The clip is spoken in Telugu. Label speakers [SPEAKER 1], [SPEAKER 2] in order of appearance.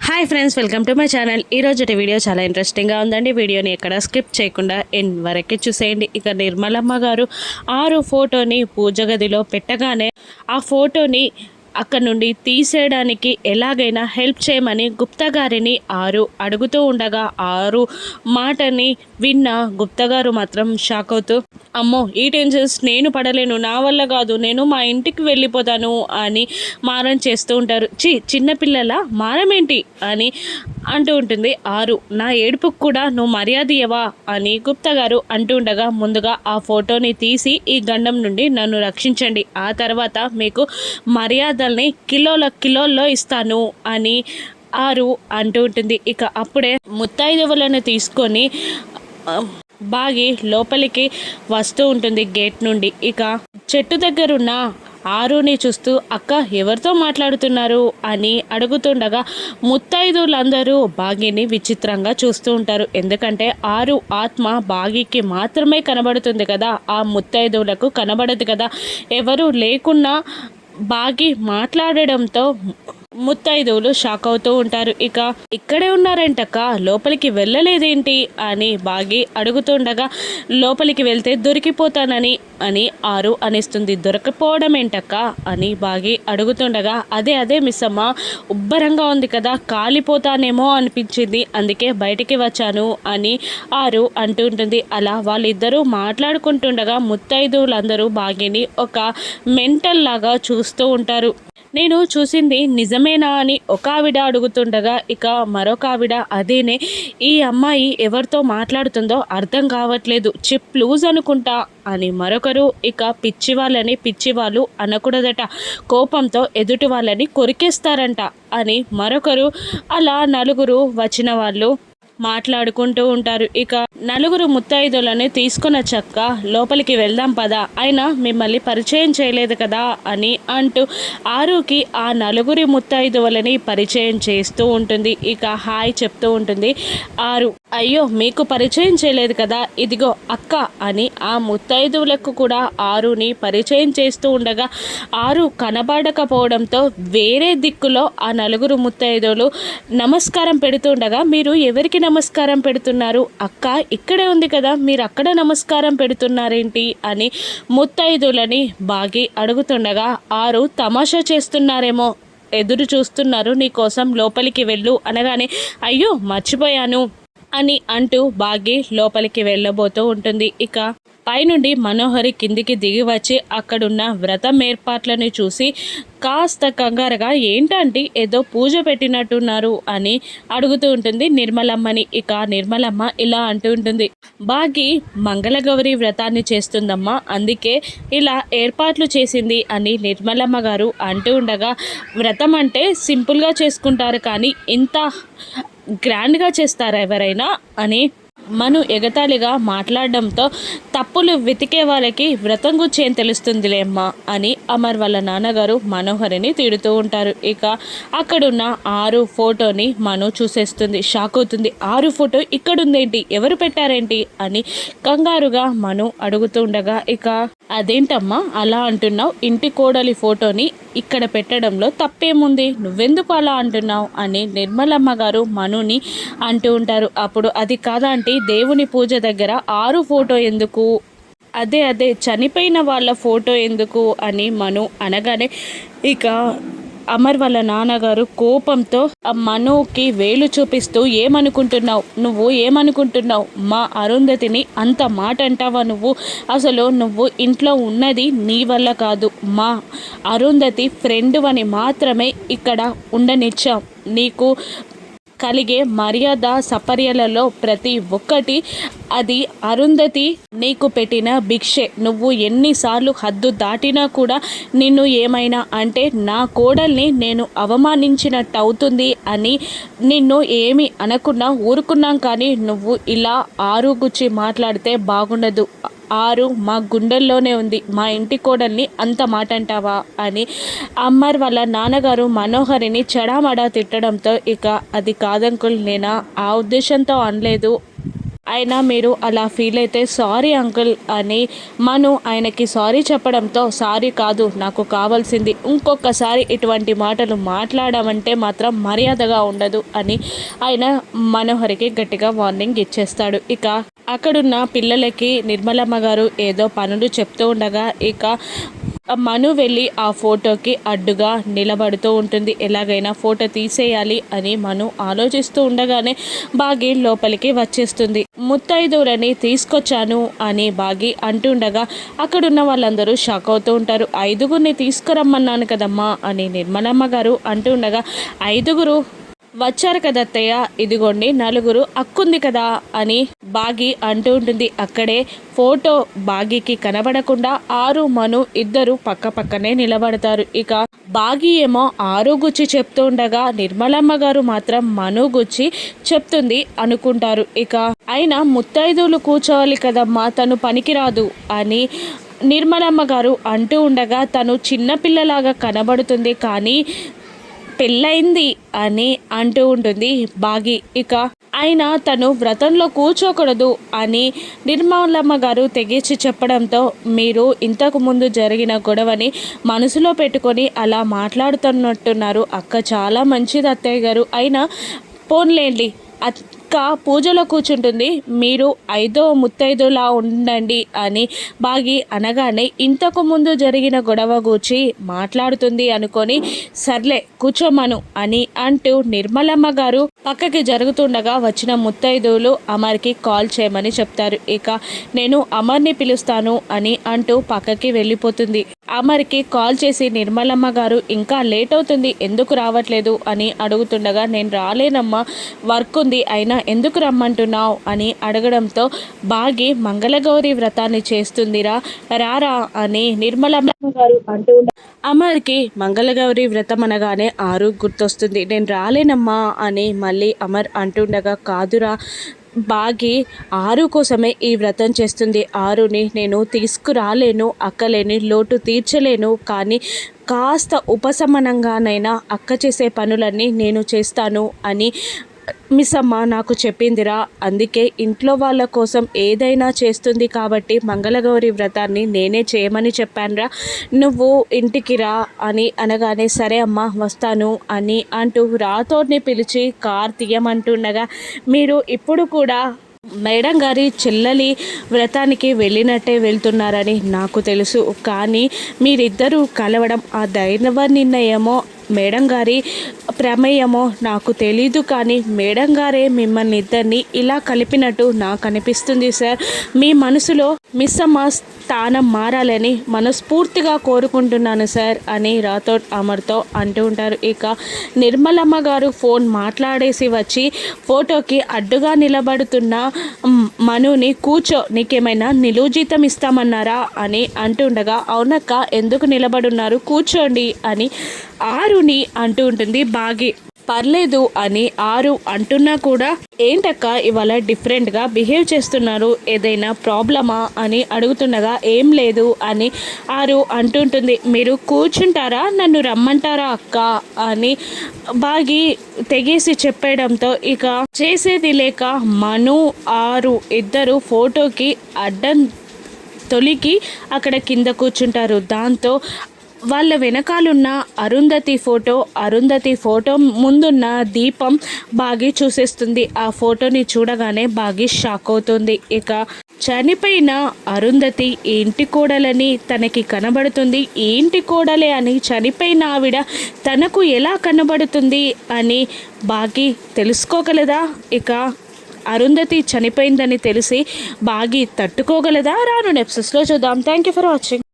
[SPEAKER 1] Hi friends, welcome to my channel. ఈరోజు వీడియో చాలా ఇంట్రెస్టింగ్గా ఉందండి. వీడియోని ఎక్కడ స్కిప్ చేయకుండా ఎండ్ వరకు చూసేయండి. ఇక నిర్మలమ్మ గారు 6 ఫోటోని పూజ గదిలో పెట్టగానే ఆ ఫోటోని అక్కడ నుండి తీసేయడానికి ఎలాగైనా హెల్ప్ చేయమని గుప్తా గారిని 6 అడుగుతూ ఉండగా 6 మాటని విన్న గుప్తా గారు మాత్రం షాక్ అవుతూ, అమ్మో ఈ టెన్షన్స్ నేను పడలేను, నా వల్ల కాదు, నేను మా ఇంటికి వెళ్ళిపోతాను అని మారం చేస్తూ ఉంటారు. చిన్నపిల్లల మారమేంటి అని అంటూ ఉంటుంది 6. నా ఏడుపుకు కూడా నువ్వు మర్యాద ఇవ్వవా అని గుప్తా గారు అంటూ ఉండగా, ముందుగా ఆ ఫోటోని తీసి ఈ గండం నుండి నన్ను రక్షించండి, ఆ తర్వాత మీకు మర్యాదల్ని కిలోల్లో ఇస్తాను అని 6 అంటూ ఉంటుంది. ఇక అప్పుడే ముత్తైదువులను తీసుకొని బాగి లోపలికి వస్తూ ఉంటుంది గేట్ నుండి. ఇక చెట్టు దగ్గరున్న 6ని చూస్తూ, అక్క ఎవరితో మాట్లాడుతున్నారు అని అడుగుతుండగా ముత్తైదులందరూ బాగిని విచిత్రంగా చూస్తూ ఉంటారు. ఎందుకంటే 6 ఆత్మ బాగికి మాత్రమే కనబడుతుంది కదా, ఆ ముత్తైదువులకు కనబడదు కదా. ఎవరు లేకున్నా బాగి మాట్లాడడంతో ముత్తైదువులు షాక్ అవుతూ ఉంటారు. ఇక ఇక్కడే ఉన్నారేంటక్క, లోపలికి వెళ్ళలేదేంటి అని బాగి అడుగుతుండగా, లోపలికి వెళ్తే దొరికిపోతానని 6 అనిస్తుంది. దొరకపోవడం ఏంటక్క అని బాగి అడుగుతుండగా, అదే మిస్ అమ్మ, ఉబ్బరంగా ఉంది కదా, కాలిపోతానేమో అనిపించింది, అందుకే బయటికి వచ్చాను అని 6 అంటుంటుంది. అలా వాళ్ళిద్దరూ మాట్లాడుకుంటుండగా ముత్తైదువులందరూ బాగిని ఒక మెంటల్ లాగా చూస్తూ ఉంటారు. నేను చూసింది నిజమేనా అని ఒక ఆవిడ అడుగుతుండగా, ఇక మరొక ఆవిడ అదేనే, ఈ అమ్మాయి ఎవరితో మాట్లాడుతుందో అర్థం కావట్లేదు, చిప్ లూజ్ అనుకుంటా అని మరొకరు, ఇక పిచ్చివాళ్ళు అనకూడదట, కోపంతో ఎదుటి వాళ్ళని కొరికేస్తారంట అని మరొకరు. అలా నలుగురు వచ్చిన వాళ్ళు మాట్లాడుకుంటూ ఉంటారు. ఇక నలుగురు ముత్తైదులని తీసుకున్న చక్క లోపలికి వెళ్దాం పదా, అయినా మిమ్మల్ని పరిచయం చేయలేదు కదా అని అంటూ 6కి ఆ నలుగురి ముత్తైదువులని పరిచయం చేస్తూ ఉంటుంది. ఇక హాయ్ చెప్తూ ఉంటుంది 6. అయ్యో మీకు పరిచయం చేయలేదు కదా, ఇదిగో అక్క అని ఆ ముత్తైదువులకు కూడా 6ని పరిచయం చేస్తూ ఉండగా, 6 కనబడకపోవడంతో వేరే దిక్కులో ఆ నలుగురు ముత్తైదువులు నమస్కారం పెడుతుండగా, మీరు ఎవరికి నమస్కారం పెడుతున్నారు, అక్క ఇక్కడే ఉంది కదా, మీరు అక్కడ నమస్కారం పెడుతున్నారేంటి అని ముత్తైదులని బాగి అడుగుతుండగా, 6 తమాషా చేస్తున్నారేమో, ఎదురు చూస్తున్నారు నీకోసం, లోపలికి వెళ్ళు అనగానే, అయ్యో మర్చిపోయాను అని అంటూ బాగి లోపలికి వెళ్ళబోతూ ఉంటుంది. ఇక పైనుండి మనోహరి కిందికి దిగి వచ్చి అక్కడున్న వ్రతం ఏర్పాట్లను చూసి కాస్త కంగారుగా, ఏంటంటే ఏదో పూజ పెట్టినట్టున్నారు అని అడుగుతూ ఉంటుంది నిర్మలమ్మని. ఇక నిర్మలమ్మ ఇలా అంటూ ఉంటుంది, బాగి మంగళగౌరి వ్రతాన్ని చేస్తుందమ్మా, అందుకే ఇలా ఏర్పాట్లు చేసింది అని నిర్మలమ్మ గారు అంటూ ఉండగా, వ్రతం అంటే సింపుల్గా చేసుకుంటారు కానీ ఇంత గ్రాండ్గా చేస్తారా ఎవరైనా అని మను ఎగతాళిగా మాట్లాడడంతో, తప్పులు వెతికే వాళ్ళకి వ్రతం గురించి ఏం తెలుస్తుందిలేమ్మా అని అమర్ వాళ్ళ నాన్నగారు మనోహరిని తిడుతూ ఉంటారు. ఇక అక్కడున్న 6 ఫోటోని మను చూసేస్తుంది, షాక్ అవుతుంది. 6 ఫోటో ఇక్కడుందేంటి, ఎవరు పెట్టారేంటి అని కంగారుగా మను అడుగుతూ ఉండగా, ఇక అదేంటమ్మా అలా అంటున్నావు, ఇంటి కోడలి ఫోటోని ఇక్కడ పెట్టడంలో తప్పేముంది, నువ్వెందుకు అలా అంటున్నావు అని నిర్మలమ్మ గారు మనుని అంటూ ఉంటారు. అప్పుడు, అది కాదా అంటే దేవుని పూజ దగ్గర 6 ఫోటో ఎందుకు, అదే చనిపోయిన వాళ్ళ ఫోటో ఎందుకు అని మను అనగానే, ఇక అమర్ వాళ్ళ నాన్నగారు కోపంతో మనుకి వేలు చూపిస్తూ, నువ్వు ఏమనుకుంటున్నావు, మా అరుంధతిని అంత మాట అంటావా నువ్వు, అసలు నువ్వు ఇంట్లో ఉన్నది నీ వల్ల కాదు, మా అరుంధతి ఫ్రెండ్ అని మాత్రమే ఇక్కడ ఉండనిచ్చాం, నీకు కలిగే మర్యాద సపర్యలలో ప్రతి ఒక్కటి అది అరుంధతి నీకు పెట్టిన భిక్షే, నువ్వు ఎన్నిసార్లు హద్దు దాటినా కూడా నిన్ను ఏమైనా అంటే నా కోడల్ని నేను అవమానించినట్టు అవుతుంది అని నిన్ను ఏమి అనకుండా ఊరుకున్నాం, కానీ నువ్వు ఇలా 6 గుచ్చి మాట్లాడితే బాగుండదు, 6 మా గుండెల్లోనే ఉంది, మా ఇంటి కోడల్ని అంత మాట అంటావా అని అమ్మర్ వాళ్ళ నాన్నగారు మనోహరిని చెడామడా తిట్టడంతో, ఇక అది కాదంకుల్, నేనా ఆ ఉద్దేశంతో అనలేదు అయినా మీరు అలా ఫీల్ అయితే సారీ అంకుల్ అని మను ఆయనకి సారీ చెప్పడంతో, సారీ కాదు నాకు కావాల్సింది, ఇంకొకసారి ఇటువంటి మాటలు మాట్లాడమంటే మాత్రం మర్యాదగా ఉండదు అని ఆయన మనోహరికి గట్టిగా వార్నింగ్ ఇచ్చేస్తాడు. ఇక అక్కడున్న పిల్లలకి నిర్మలమ్మ గారు ఏదో పనులు చెప్తూ ఉండగా ఇక మను వెళ్ళి ఆ ఫోటోకి అడ్డుగా నిలబడుతూ ఉంటుంది. ఎలాగైనా ఫోటో తీసేయాలి అని మను ఆలోచిస్తూ ఉండగానే బాగి లోపలికి వచ్చేస్తుంది. ముత్తైదువులని తీసుకొచ్చాను అని బాగి అంటుండగా అక్కడున్న వాళ్ళందరూ షాక్ అవుతూ ఉంటారు. 5గురిని తీసుకురమ్మన్నాను కదమ్మా అని నిర్మలమ్మ గారు అంటుండగా, 5గురు వచ్చారు కదా అత్తయ్య, ఇదిగోండి 4 అక్కుంది కదా అని బాగి అంటూ ఉంటుంది. అక్కడే ఫోటో బాగికి కనబడకుండా ఆరు మను ఇద్దరు పక్క పక్కనే నిలబడతారు. ఇక బాగి ఏమో ఆరు గుచ్చి చెప్తూ ఉండగా నిర్మలమ్మ గారు మాత్రం మను గుచ్చి చెప్తుంది అనుకుంటారు. ఇక అయినా ముత్తైదువులు కూర్చోవాలి కదమ్మా, తను పనికిరాదు అని నిర్మలమ్మ గారు అంటూ ఉండగా, తను చిన్నపిల్లలాగా కనబడుతుంది కానీ పెళ్ళయింది అని అంటూ ఉంటుంది బాగి. ఇక అయినా తను వ్రతంలో కూర్చోకూడదు అని నిర్మలమ్మ గారు తెగించి చెప్పడంతో, మీరు ఇంతకు ముందు జరిగిన గొడవని మనసులో పెట్టుకొని అలా మాట్లాడుతున్నట్టున్నారు. అక్క చాలా మంచిది అత్తయ్య గారు, అయినా పోన్లేండి అక్క పూజలో కూర్చుంటుంది, మీరు 5వ ముత్తైదులా ఉండండి అని బాగి అనగానే ఇంతకు ముందు జరిగిన గొడవ గూర్చి మాట్లాడుతుంది అనుకొని, సర్లే కూర్చోమను అని అంటూ నిర్మలమ్మ గారు పక్కకి జరుగుతుండగా వచ్చిన ముత్తైదువులు అమర్కి కాల్ చేయమని చెప్తారు. ఇక నేను అమర్ని పిలుస్తాను అని అంటూ పక్కకి వెళ్ళిపోతుంది. అమర్కి కాల్ చేసి నిర్మలమ్మ గారు ఇంకా లేట్ అవుతుంది, ఎందుకు రావట్లేదు అని అడుగుతుండగా, నేను రాలేనమ్మా, వర్క్ ఉంది, అయినా ఎందుకు రమ్మంటున్నావు అని అడగడంతో, బాగి మంగళగౌరి వ్రతాన్ని చేస్తుందిరా, రారా అని నిర్మలమ్మ గారు అంటూ అమర్కి మంగళగౌరి వ్రతం అనగానే ఆరు గుర్తొస్తుంది. నేను రాలేనమ్మా అని మళ్ళీ అమర్ అంటుండగా, కాదురా బాగి ఆరు కోసమే ఈ వ్రతం చేస్తుంది, ఆరుని నేను తీసుకురాలేను, అక్కలేని లోటు తీర్చలేను, కానీ కాస్త ఉపశమనంగానైనా అక్క చేసే పనులన్నీ నేను చేస్తాను అని మిస్ అమ్మ నాకు చెప్పిందిరా, అందుకే ఇంట్లో వాళ్ళ కోసం ఏదైనా చేస్తుంది కాబట్టి మంగళగౌరి వ్రతాన్ని నేనే చేయమని చెప్పానురా, నువ్వు ఇంటికి రా అని అనగానే, సరే అమ్మ వస్తాను అని అంటూ రాతోడిని పిలిచి కార్ తీయమంటుండగా, మీరు ఇప్పుడు కూడా మేడం గారి చెల్లెలి వ్రతానికి వెళ్ళినట్టే వెళ్తున్నారని నాకు తెలుసు, కానీ మీరిద్దరూ కలవడం ఆ దైవ నిర్ణయమో మేడం గారి ప్రమేయమో నాకు తెలీదు, కానీ మేడం గారే మిమ్మల్ని ఇద్దరిని ఇలా కలిపినట్టు నాకు అనిపిస్తుంది సార్. మీ మనసులో మిస్ అమ్మ స్థానం మారాలని మనస్ఫూర్తిగా కోరుకుంటున్నాను సార్ అని రాథోడ్ అమర్తో అంటూ ఉంటారు. ఇక నిర్మలమ్మ గారు ఫోన్ మాట్లాడేసి వచ్చి ఫోటోకి అడ్డుగా నిలబడుతున్న మనుని, కూర్చో, నీకేమైనా నిలువు జీతం ఇస్తామన్నారా అని అంటుండగా, అవునక్క ఎందుకు నిలబడున్నారు, కూర్చోండి అని ఆరుని అంటూ ఉంటుంది బాగి. పర్లేదు అని ఆరు అంటున్నా కూడా, ఏంటక్క ఇవాళ డిఫరెంట్గా బిహేవ్ చేస్తున్నారు, ఏదైనా ప్రాబ్లమా అని అడుగుతుండగా, ఏం లేదు అని ఆరు అంటుంటుంది. మీరు కూర్చుంటారా, నన్ను రమ్మంటారా అక్క అని బాగి తెగేసి చెప్పడంతో ఇక చేసేది లేక మను ఆరు ఇద్దరు ఫోటోకి అడ్డం తొలికి అక్కడ కింద కూర్చుంటారు. దాంతో వాళ్ళ వెనకాలన్న అరుంధతి ఫోటో ముందున్న దీపం బాగి చూసేస్తుంది. ఆ ఫోటోని చూడగానే బాగి షాక్ అవుతుంది. ఇక చనిపోయిన అరుంధతి ఈ ఇంటి కోడలని తనకి కనబడుతుంది, ఈ ఇంటి కోడలే అని చనిపోయిన ఆవిడ తనకు ఎలా కనబడుతుంది అని బాగి తెలుసుకోగలదా? ఇక అరుంధతి చనిపోయిందని తెలిసి బాగి తట్టుకోగలదా? రాను ఎపిసోడ్స్లో చూద్దాం. Thank you for watching.